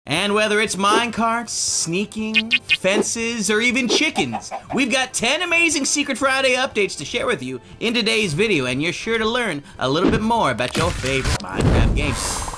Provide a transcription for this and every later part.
And whether it's minecarts, sneaking, fences, or even chickens, we've got 10 amazing Secret Friday updates to share with you in today's video, and you're sure to learn a little bit more about your favorite Minecraft games.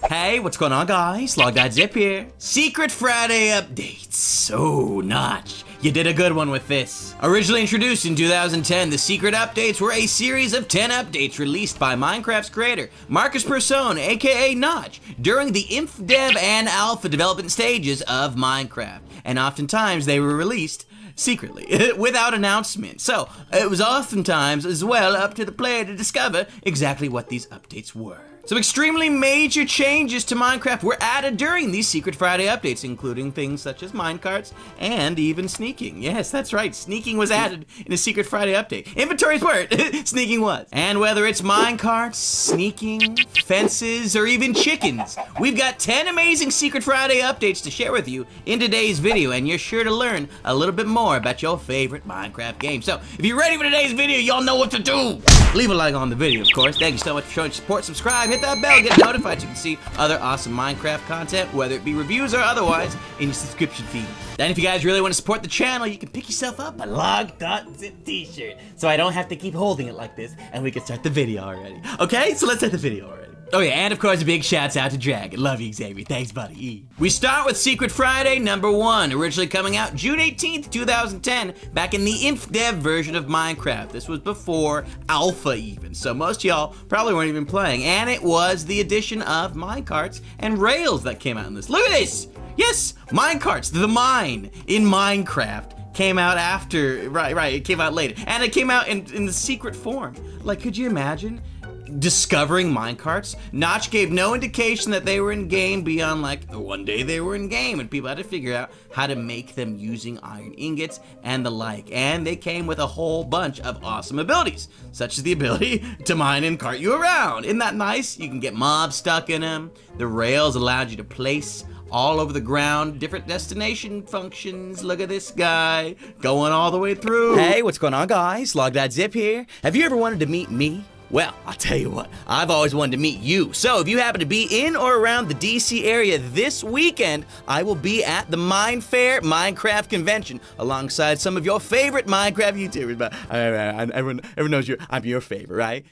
Hey, what's going on, guys? Logdotzip here. Secret Friday updates. Oh, Notch, you did a good one with this. Originally introduced in 2010, the secret updates were a series of 10 updates released by Minecraft's creator, Marcus Persson, aka Notch, during the inf dev and alpha development stages of Minecraft. And oftentimes they were released secretly, without announcement. So, it was oftentimes as well up to the player to discover exactly what these updates were. Some extremely major changes to Minecraft were added during these Secret Friday updates, including things such as minecarts and even sneaking. Yes, that's right, sneaking was added in a Secret Friday update. Inventories weren't, sneaking was. And whether it's minecarts, sneaking, fences, or even chickens, we've got 10 amazing Secret Friday updates to share with you in today's video, and you're sure to learn a little bit more about your favorite Minecraft game. So, if you're ready for today's video, y'all know what to do. Leave a like on the video, of course. Thank you so much for showing support. Subscribe, hit that bell, get notified so you can see other awesome Minecraft content, whether it be reviews or otherwise, in your subscription feed. And if you guys really want to support the channel, you can pick yourself up a Logdotzip t-shirt, so I don't have to keep holding it like this, and we can start the video already. Okay, so let's start the video already. Oh yeah, and of course a big shouts out to Dragon. Love you, Xavier. Thanks, buddy. We start with Secret Friday #1, originally coming out June 18th, 2010, back in the inf dev version of Minecraft. This was before alpha even, so most of y'all probably weren't even playing, and it was the addition of minecarts and rails that came out in this. Look at this! Yes, minecarts, the mine in Minecraft came out after, right, it came out later, and it came out in the secret form. Like, could you imagine discovering minecarts? Notch gave no indication that they were in game beyond like one day they were in game and people had to figure out how to make them using iron ingots and the like, and they came with a whole bunch of awesome abilities, such as the ability to mine and cart you around. Isn't that nice? You can get mobs stuck in them. The rails allowed you to place all over the ground, different destination functions. Look at this guy, going all the way through. Hey, what's going on, guys? Logdotzip here. Have you ever wanted to meet me? Well, I'll tell you what, I've always wanted to meet you. So if you happen to be in or around the DC area this weekend, I will be at the Mindfair Minecraft Convention alongside some of your favorite Minecraft YouTubers. But everyone knows I'm your favorite, right?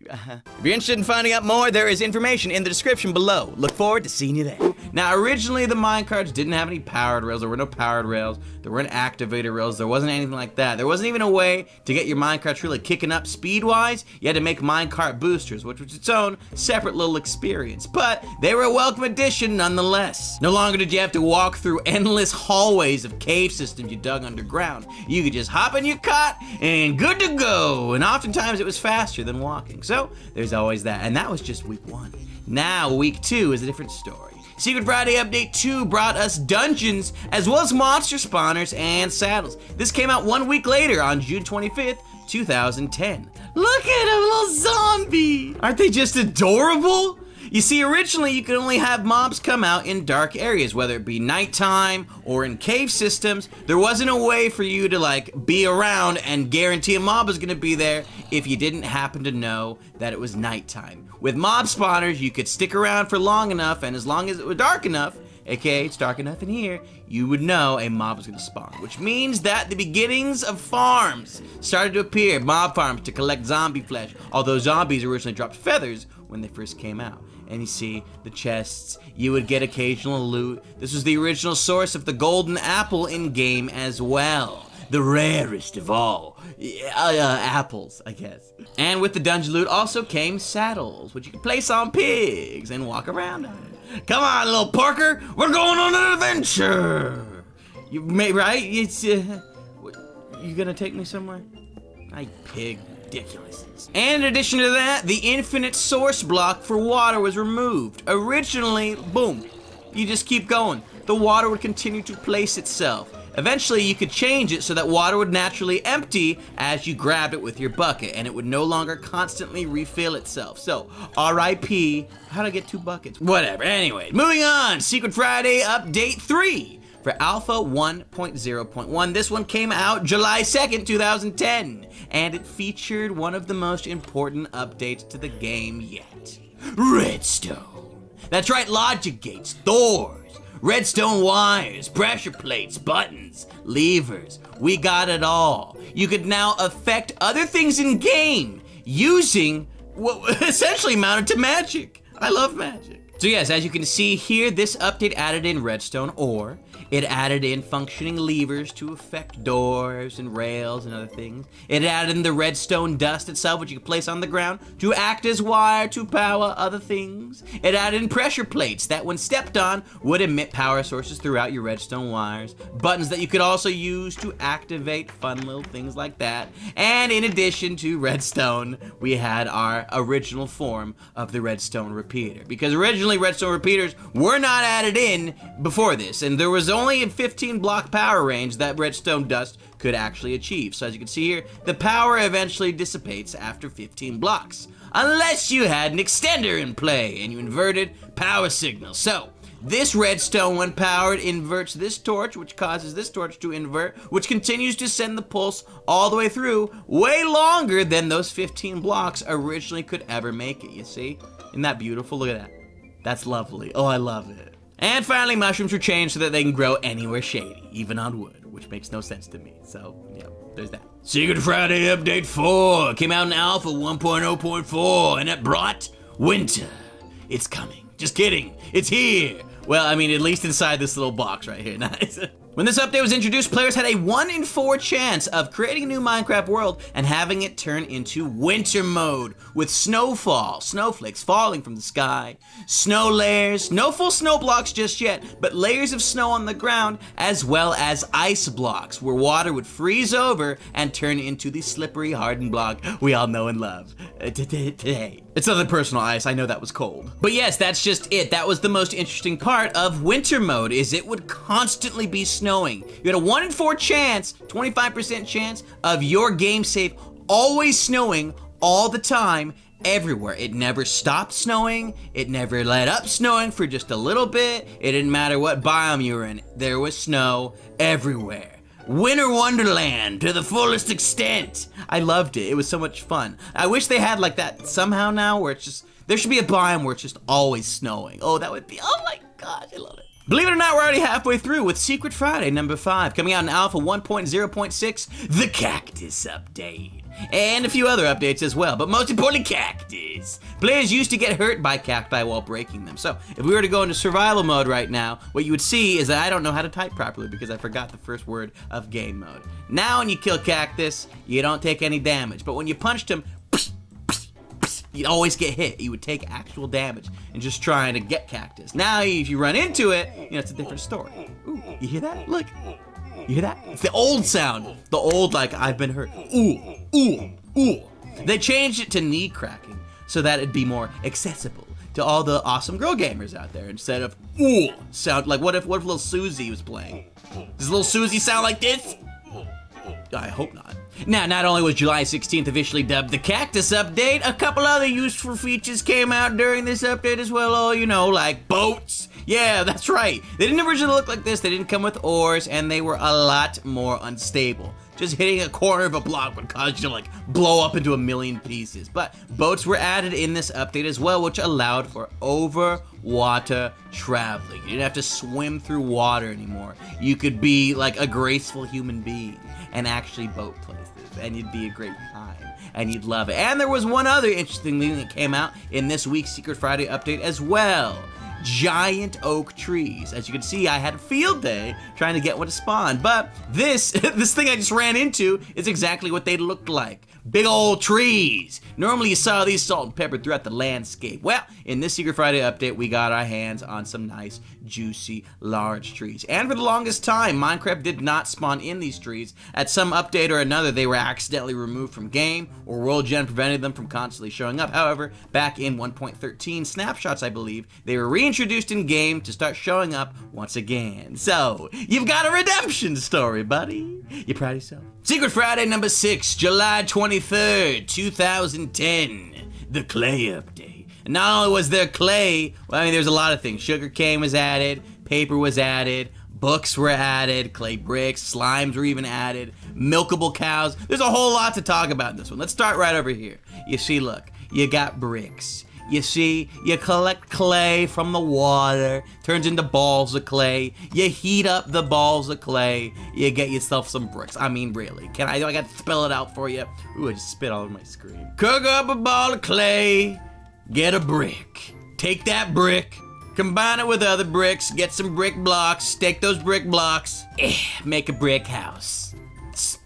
If you're interested in finding out more, there is information in the description below. Look forward to seeing you there. Now, originally the minecarts didn't have any powered rails. There were no powered rails. There weren't activator rails. There wasn't anything like that. There wasn't even a way to get your minecarts really kicking up speed-wise. You had to make minecart boosters, which was its own separate little experience. But they were a welcome addition nonetheless. No longer did you have to walk through endless hallways of cave systems you dug underground. You could just hop in your cot and good to go. And oftentimes it was faster than walking. So there's always that. And that was just week 1. Now week 2 is a different story. Secret Friday Update 2 brought us dungeons, as well as monster spawners and saddles. This came out 1 week later on June 25th, 2010. Look at him, little zombie! Aren't they just adorable? You see, originally you could only have mobs come out in dark areas, whether it be nighttime or in cave systems. There wasn't a way for you to like be around and guarantee a mob was gonna be there if you didn't happen to know that it was nighttime. With mob spawners, you could stick around for long enough, and as long as it was dark enough, aka it's dark enough in here, you would know a mob was gonna spawn, which means that the beginnings of farms started to appear, mob farms to collect zombie flesh, although zombies originally dropped feathers when they first came out. And you see, the chests, you would get occasional loot. This was the original source of the golden apple in-game as well. The rarest of all apples, I guess. And with the dungeon loot also came saddles, which you could place on pigs and walk around on. Come on, little Parker, we're going on an adventure. You may, right? It's, you gonna take me somewhere? I pig. Ridiculous. And in addition to that, the infinite source block for water was removed. Originally, boom, you just keep going. The water would continue to place itself. Eventually, you could change it so that water would naturally empty as you grabbed it with your bucket, and it would no longer constantly refill itself. So, RIP, how'd I get 2 buckets? Whatever, anyway, moving on, Secret Friday Update 3. For Alpha 1.0.1. This one came out July 2nd, 2010, and it featured one of the most important updates to the game yet. Redstone. That's right, logic gates, doors, redstone wires, pressure plates, buttons, levers. We got it all. You could now affect other things in game using what essentially amounted to magic. I love magic. So yes, as you can see here, this update added in redstone ore. It added in functioning levers to affect doors and rails and other things. It added in the redstone dust itself, which you can place on the ground to act as wire to power other things. It added in pressure plates that when stepped on would emit power sources throughout your redstone wires. Buttons that you could also use to activate fun little things like that. And in addition to redstone, we had our original form of the redstone repeater. Because originally redstone repeaters were not added in before this, and there was only a 15 block power range that redstone dust could actually achieve. So as you can see here, the power eventually dissipates after 15 blocks, unless you had an extender in play and you inverted power signals. So this redstone, when powered, inverts this torch, which causes this torch to invert, which continues to send the pulse all the way through, way longer than those 15 blocks originally could ever make it, you see? Isn't that beautiful? Look at that. That's lovely. Oh, I love it. And finally, mushrooms were changed so that they can grow anywhere shady, even on wood, which makes no sense to me. So, yeah, there's that. Secret Friday Update 4 came out in Alpha 1.0.4, and it brought winter. It's coming. Just kidding. It's here. Well, I mean, at least inside this little box right here. Nice. When this update was introduced, players had a 1 in 4 chance of creating a new Minecraft world and having it turn into winter mode with snowfall, snowflakes falling from the sky, snow layers, no full snow blocks just yet, but layers of snow on the ground, as well as ice blocks where water would freeze over and turn into the slippery, hardened block we all know and love today. It's other personal ice, I know that was cold. But yes, that's just it. That was the most interesting part of winter mode, is it would constantly be snowing. You had a 1 in 4 chance, 25% chance of your game save always snowing all the time, everywhere. It never stopped snowing. It never let up snowing for just a little bit. It didn't matter what biome you were in. There was snow everywhere. Winter Wonderland to the fullest extent. I loved it. It was so much fun. I wish they had like that somehow now where it's just, there should be a biome where it's just always snowing. Oh, that would be, oh my gosh, I love it. Believe it or not, we're already halfway through with Secret Friday number 5, coming out in Alpha 1.0.6, the Cactus update. And a few other updates as well, but most importantly, Cactus. Players used to get hurt by cacti while breaking them. So if we were to go into survival mode right now, what you would see is that I don't know how to type properly because I forgot the first word of game mode. Now when you kill Cactus, you don't take any damage, but when you punched him, you'd always get hit. You would take actual damage and just trying to get Cactus. Now, if you run into it, you know, it's a different story. Ooh, you hear that? Look. You hear that? It's the old sound. The old, like, I've been hurt. Ooh, ooh, ooh. They changed it to knee cracking so that it'd be more accessible to all the awesome girl gamers out there instead of ooh sound. Like, what if little Susie was playing? Does little Susie sound like this? I hope not. Now, not only was July 16th officially dubbed the Cactus update, a couple other useful features came out during this update as well. Oh, you know, like boats. Yeah, that's right. They didn't originally look like this. They didn't come with oars, and they were a lot more unstable. Just hitting a corner of a block would cause you to like blow up into a million pieces. But boats were added in this update as well, which allowed for over water traveling. You didn't have to swim through water anymore. You could be like a graceful human being and actually boat places, and you'd be a great time, and you'd love it. And there was one other interesting thing that came out in this week's Secret Friday update as well. Giant oak trees. As you can see, I had a field day trying to get one to spawn, but this thing I just ran into is exactly what they looked like. Big old trees. Normally you saw these salt and pepper throughout the landscape. Well, in this Secret Friday update, we got our hands on some nice, juicy, large trees. And for the longest time, Minecraft did not spawn in these trees. At some update or another, they were accidentally removed from game, or World Gen prevented them from constantly showing up. However, back in 1.13 snapshots, I believe, they were reintroduced in game to start showing up once again. So, you've got a redemption story, buddy. You proud of yourself? Secret Friday number 6, July 23rd, 2010, the clay update. And not only was there clay, well, I mean, there's a lot of things. Sugar cane was added, paper was added, books were added, clay bricks, slimes were even added, milkable cows. There's a whole lot to talk about in this one. Let's start right over here. You see, look, you got bricks. You see, you collect clay from the water, turns into balls of clay. You heat up the balls of clay. You get yourself some bricks. I mean, really. I got to spell it out for you. Ooh, I just spit all over my screen. Cook up a ball of clay. Get a brick. Take that brick. Combine it with other bricks. Get some brick blocks. Stake those brick blocks. Make a brick house.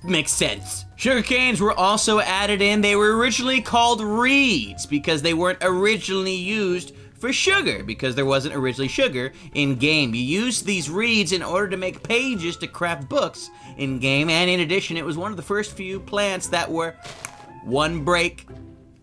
Makes sense. Sugar canes were also added in. They were originally called reeds because they weren't originally used for sugar because there wasn't originally sugar in game. You used these reeds in order to make pages to craft books in game, and in addition, it was one of the first few plants that were one break,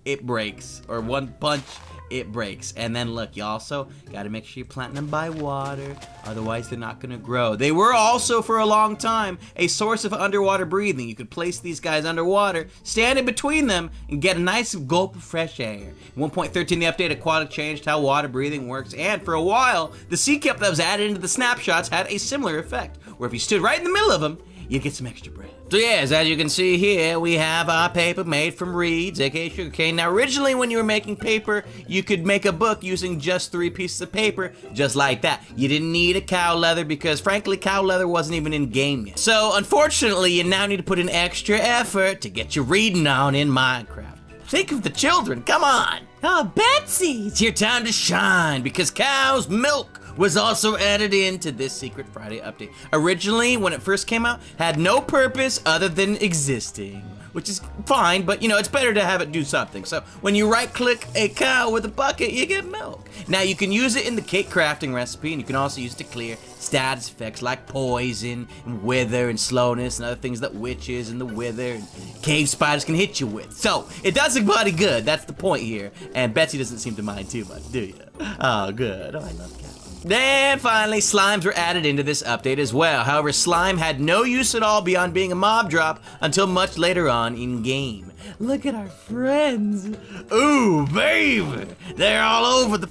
it breaks, or one punch, it breaks. And then look, you also gotta make sure you're planting them by water, otherwise they're not gonna grow. They were also, for a long time, a source of underwater breathing. You could place these guys underwater, stand in between them, and get a nice gulp of fresh air. In 1.13, the update Aquatic changed how water breathing works, and for a while, the sea cup that was added into the snapshots had a similar effect, where if you stood right in the middle of them, you get some extra breath. So yes, as you can see here, we have our paper made from reeds, aka sugarcane. Now originally when you were making paper, you could make a book using just 3 pieces of paper, just like that. You didn't need a cow leather because frankly, cow leather wasn't even in game yet. So unfortunately, you now need to put in extra effort to get your reading on in Minecraft. Think of the children, come on. Oh, Betsy, it's your time to shine because cow's milk was also added into this Secret Friday update. Originally, when it first came out, had no purpose other than existing, which is fine, but you know, it's better to have it do something. So when you right-click a cow with a bucket, you get milk. Now you can use it in the cake crafting recipe, and you can also use it to clear status effects like poison, and wither, and slowness, and other things that witches and the wither and cave spiders can hit you with. So it does a body good, that's the point here. And Betsy doesn't seem to mind too much, do you? Oh, good. Oh, I love cows. Then finally, slimes were added into this update as well. However, slime had no use at all beyond being a mob drop until much later on in game. Look at our friends. Ooh, baby. They're all over the...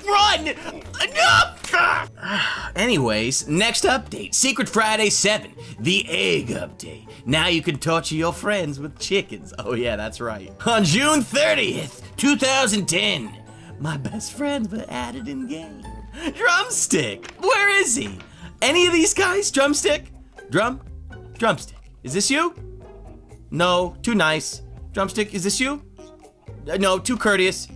Run! Anyways, next update, Secret Friday 7, the egg update. Now you can torture your friends with chickens. Oh yeah, that's right. On June 30th, 2010, my best friends were added in game. Drumstick! Where is he? Any of these guys? Drumstick? Drumstick. Is this you? No, too nice. Drumstick, is this you? No, too courteous.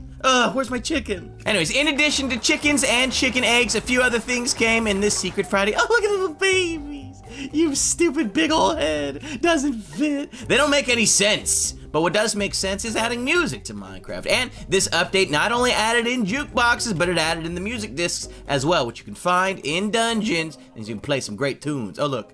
Where's my chicken? Anyways, in addition to chickens and chicken eggs, a few other things came in this Secret Friday. Oh, look at the little babies. You stupid big old head. Doesn't fit. They don't make any sense. But what does make sense is adding music to Minecraft. And this update not only added in jukeboxes, but it added in the music discs as well, which you can find in dungeons, and you can play some great tunes. Oh look,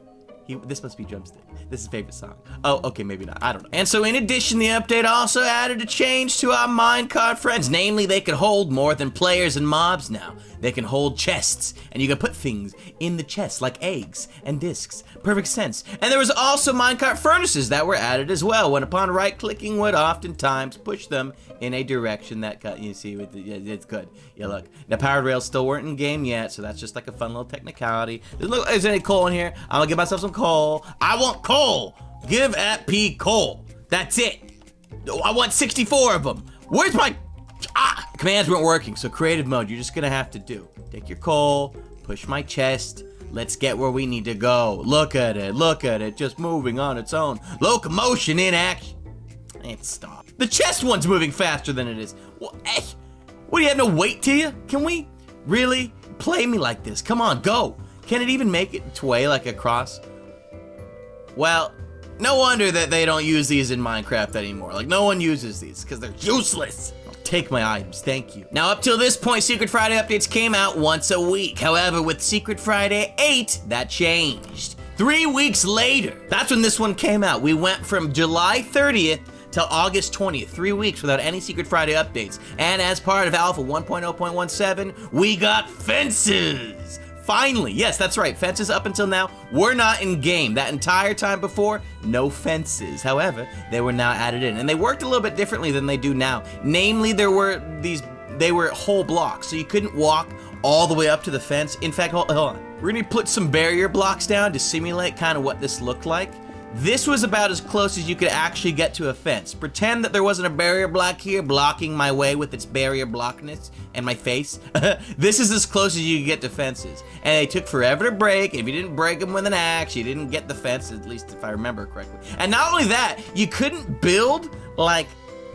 this must be Drumstick. This is his favorite song. Oh, okay, maybe not, I don't know. And so in addition, the update also added a change to our minecart friends. Namely, they could hold more than players and mobs now. They can hold chests, and you can put things in the chests like eggs and discs. Perfect sense. And there was also minecart furnaces that were added as well, when upon right-clicking would oftentimes push them in a direction that cut, you see, it's good. Yeah, look. Now, powered rails still weren't in game yet, so that's just like a fun little technicality. Is there any coal in here? I'm gonna give myself some coal. I want coal. Give at P coal. That's it. I want 64 of them. Where's my... Commands weren't working, so creative mode, you're just gonna have to do. Take your coal, push my chest, let's get where we need to go. Look at it, just moving on its own. Locomotion in action. And stop. The chest one's moving faster than it is. What do you have, no weight to you? Can we really play me like this? Come on, go. Can it even make its way like across? Well, no wonder that they don't use these in Minecraft anymore. Like, no one uses these because they're useless. Take my items, thank you. Now, up till this point, Secret Friday updates came out once a week. However, with Secret Friday 8, that changed. 3 weeks later, that's when this one came out. We went from July 30th till August 20th, 3 weeks without any Secret Friday updates. And as part of Alpha 1.0.17, we got fences. Finally, yes, that's right, fences up until now were not in game. That entire time before, no fences. However, they were now added in, and they worked a little bit differently than they do now. Namely, they were whole blocks, so you couldn't walk all the way up to the fence. In fact, hold on. We're gonna put some barrier blocks down to simulate kind of what this looked like. This was about as close as you could actually get to a fence. Pretend that there wasn't a barrier block here blocking my way with its barrier blockness and my face. This is as close as you could get to fences. And they took forever to break. If you didn't break them with an axe, you didn't get the fence, at least if I remember correctly. And not only that, you couldn't build like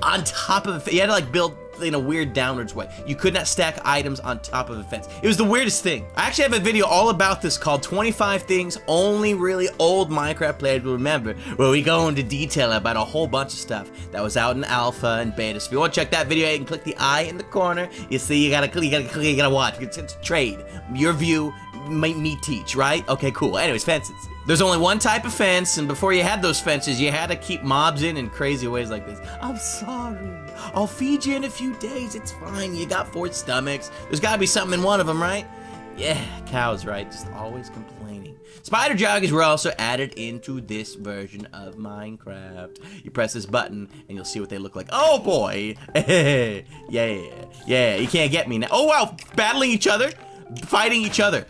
on top of the fence. You had to like build in a weird downwards way. You could not stack items on top of a fence. It was the weirdest thing. I actually have a video all about this called 25 Things Only Really Old Minecraft Players Will Remember, where we go into detail about a whole bunch of stuff that was out in alpha and beta. So if you want to check that video, you can click the I in the corner. You see, you gotta watch. It's a trade. Your view, me teach, right? Okay, cool. Anyways, fences. There's only one type of fence, and before you had those fences, you had to keep mobs in crazy ways like this. I'm sorry. I'll feed you in a few days. It's fine. You got 4 stomachs. There's gotta be something in one of them, right? Yeah, cows, right? Just always complaining. Spider joggers were also added into this version of Minecraft. You press this button, and you'll see what they look like. Oh, boy. Yeah. You can't get me now. Oh, wow. Battling each other. Fighting each other.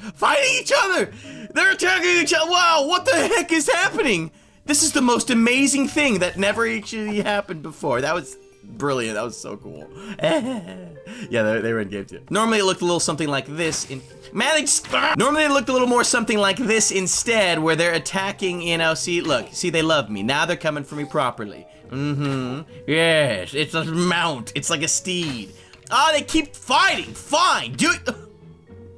They're attacking each other. Wow, what the heck is happening? This is the most amazing thing that never actually happened before. That was brilliant. That was so cool. Yeah, they were in game too. Normally it looked a little something like this. Normally it looked a little more something like this instead, where they're attacking, you know, see, look, see, they love me. Now they're coming for me properly. Yes, it's a mount. It's like a steed. Oh, they keep fighting. Fine, do it.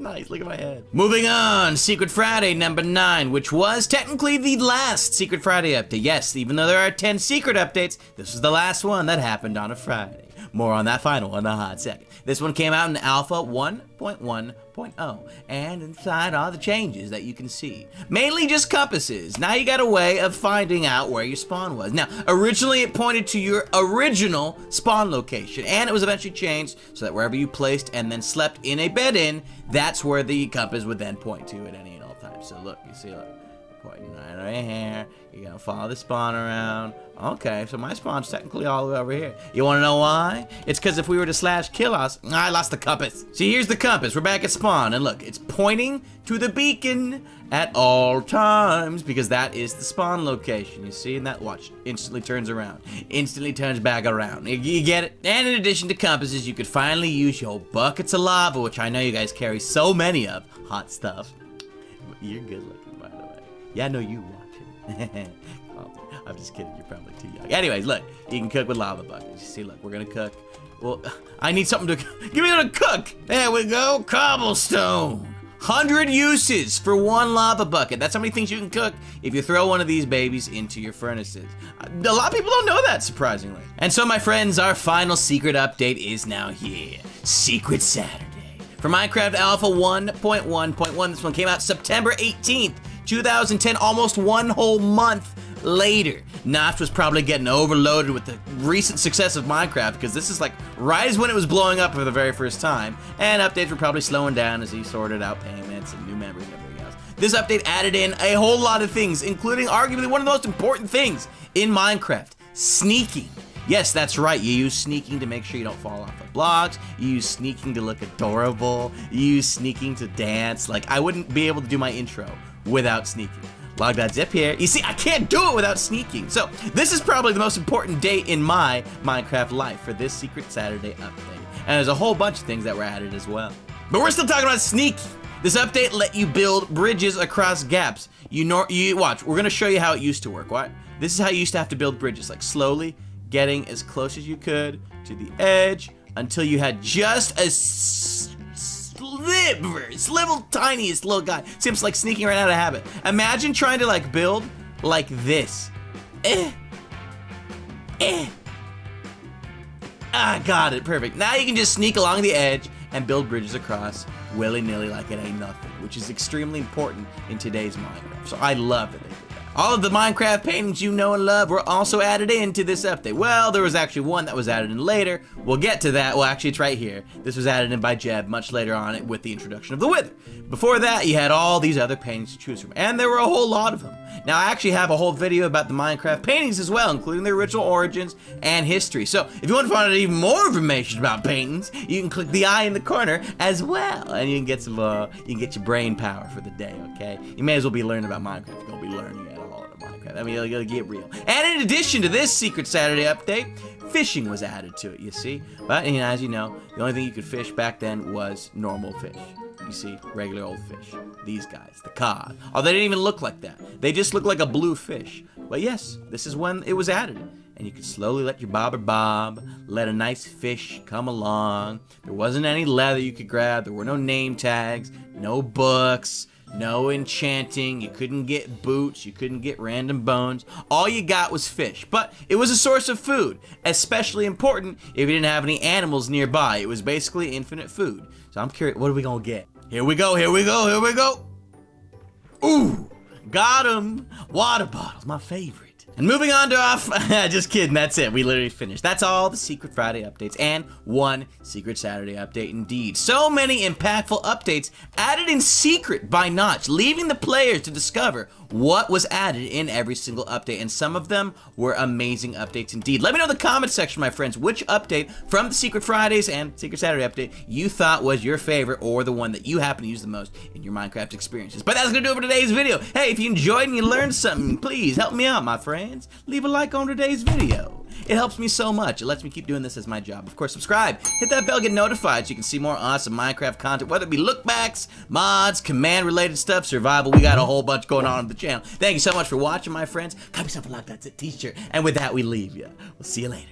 Nice, look at my head. Moving on, Secret Friday number 9, which was technically the last Secret Friday update. Yes, even though there are 10 secret updates, this was the last one that happened on a Friday. More on that final one in a hot second. This one came out in Alpha 1.1.0, and inside are the changes that you can see. Mainly just compasses. Now you got a way of finding out where your spawn was. Now, originally it pointed to your original spawn location, and it was eventually changed so that wherever you placed and then slept in a bed in, that's where the compass would then point to at any and all times. So look, you see, look. Pointing right here. You're gonna follow the spawn around. Okay, so my spawn's technically all the way over here. You wanna know why? It's because if we were to slash kill us, I lost the compass. See, here's the compass. We're back at spawn, and look, it's pointing to the beacon at all times because that is the spawn location. You see, and that watch instantly turns around, instantly turns back around. You get it? And in addition to compasses, you could finally use your buckets of lava, which I know you guys carry so many of. Hot stuff. You're good looking, by the way. Yeah, I know you watching. Oh, I'm just kidding, you're probably too young. Anyways, look, you can cook with lava buckets. You see, look, we're gonna cook. Well, I need something to, give me something to cook. There we go, cobblestone. 100 uses for 1 lava bucket. That's how many things you can cook if you throw one of these babies into your furnaces. A lot of people don't know that, surprisingly. And so, my friends, our final secret update is now here. Secret Saturday. For Minecraft Alpha 1.1.1, this one came out September 18th, 2010, almost 1 whole month later. Notch was probably getting overloaded with the recent success of Minecraft because this is like right as when it was blowing up for the very first time, and updates were probably slowing down as he sorted out payments and new members and everything else. This update added in a whole lot of things, including arguably one of the most important things in Minecraft, sneaking. Yes, that's right, you use sneaking to make sure you don't fall off the blocks, you use sneaking to look adorable, you use sneaking to dance. Like, I wouldn't be able to do my intro without sneaking. Logdotzip here. You see, I can't do it without sneaking. So, this is probably the most important day in my Minecraft life for this Secret Saturday update. And there's a whole bunch of things that were added as well. But we're still talking about sneaking. This update let you build bridges across gaps. You watch, we're gonna show you how it used to work, what? This is how you used to have to build bridges, like slowly getting as close as you could to the edge until you had just a sliver, tiniest little guy. Seems like sneaking right out of habit. Imagine trying to like build like this. Ah, got it, perfect. Now you can just sneak along the edge and build bridges across willy-nilly like it ain't nothing, which is extremely important in today's Minecraft. So I love that they did that. All of the Minecraft paintings you know and love were also added into this update. Well, there was actually one that was added in later. We'll get to that. Well, actually, it's right here. This was added in by Jeb much later on with the introduction of the Wither. Before that, you had all these other paintings to choose from, and there were a whole lot of them. Now, I actually have a whole video about the Minecraft paintings as well, including their original origins and history. So, if you want to find out even more information about paintings, you can click the eye in the corner as well, and you can get some, you can get your brain power for the day. Okay, you may as well be learning about Minecraft. You're gonna be learning it all. Minecraft. I mean, you'll get real. And in addition to this Secret Saturday update, fishing was added to it, you see. But, you know, as you know, the only thing you could fish back then was normal fish. You see, regular old fish. These guys, the cod. Oh, they didn't even look like that. They just looked like a blue fish. But yes, this is when it was added. And you could slowly let your bobber bob, let a nice fish come along. There wasn't any leather you could grab. There were no name tags, no books, no enchanting. You couldn't get boots. You couldn't get random bones. All you got was fish. But it was a source of food, especially important if you didn't have any animals nearby. It was basically infinite food. So I'm curious, what are we gonna get? Here we go, here we go, here we go. Ooh, got him. Water bottles, my favorite. And moving on to our, just kidding, that's it. We literally finished. That's all the Secret Friday updates and one Secret Saturday update indeed. So many impactful updates added in secret by Notch, leaving the players to discover what was added in every single update. And some of them were amazing updates indeed. Let me know in the comment section, my friends, which update from the Secret Fridays and Secret Saturday update you thought was your favorite or the one that you happen to use the most in your Minecraft experiences. But that's going to do it for today's video. Hey, if you enjoyed and you learned something, please help me out, my friends. Leave a like on today's video. It helps me so much. It lets me keep doing this as my job. Of course, subscribe. Hit that bell, get notified so you can see more awesome Minecraft content, whether it be lookbacks, mods, command-related stuff, survival. We got a whole bunch going on the channel. Thank you so much for watching, my friends. Got yourself a Logdotzip t-shirt. And with that, we leave you. We'll see you later.